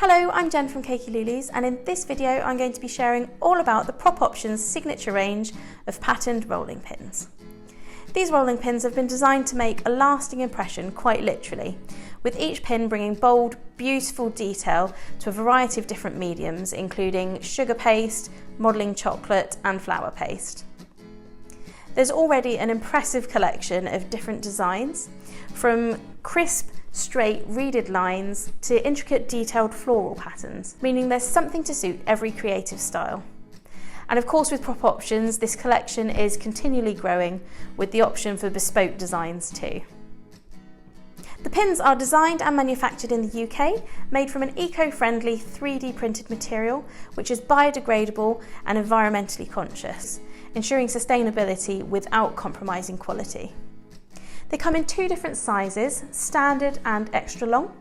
Hello, I'm Jen from Cakey Lulus, and in this video I'm going to be sharing all about the Prop Options signature range of patterned rolling pins. These rolling pins have been designed to make a lasting impression, quite literally, with each pin bringing bold, beautiful detail to a variety of different mediums, including sugar paste, modelling chocolate and flour paste. There's already an impressive collection of different designs, from crisp, straight reeded lines to intricate detailed floral patterns, meaning there's something to suit every creative style. And of course, with Prop Options, this collection is continually growing with the option for bespoke designs too. The pins are designed and manufactured in the UK, made from an eco-friendly 3D printed material which is biodegradable and environmentally conscious, ensuring sustainability without compromising quality. They come in two different sizes, standard and extra long.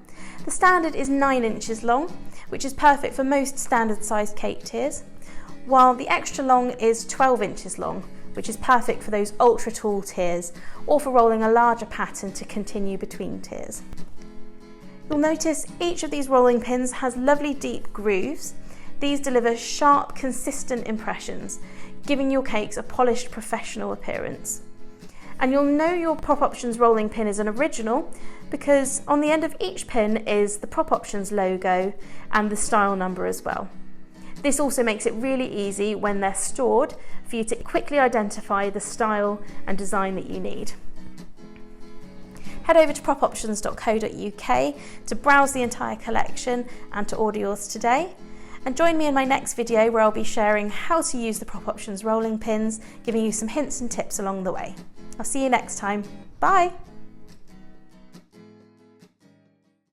The standard is 9 inches long, which is perfect for most standard sized cake tiers, while the extra long is 12 inches long, which is perfect for those ultra tall tiers or for rolling a larger pattern to continue between tiers. You'll notice each of these rolling pins has lovely deep grooves. These deliver sharp, consistent impressions, giving your cakes a polished, professional appearance. And you'll know your Prop Options rolling pin is an original because on the end of each pin is the Prop Options logo and the style number as well. This also makes it really easy when they're stored for you to quickly identify the style and design that you need. Head over to propoptions.co.uk to browse the entire collection and to order yours today. And join me in my next video where I'll be sharing how to use the Prop Options rolling pins, giving you some hints and tips along the way. I'll see you next time. Bye!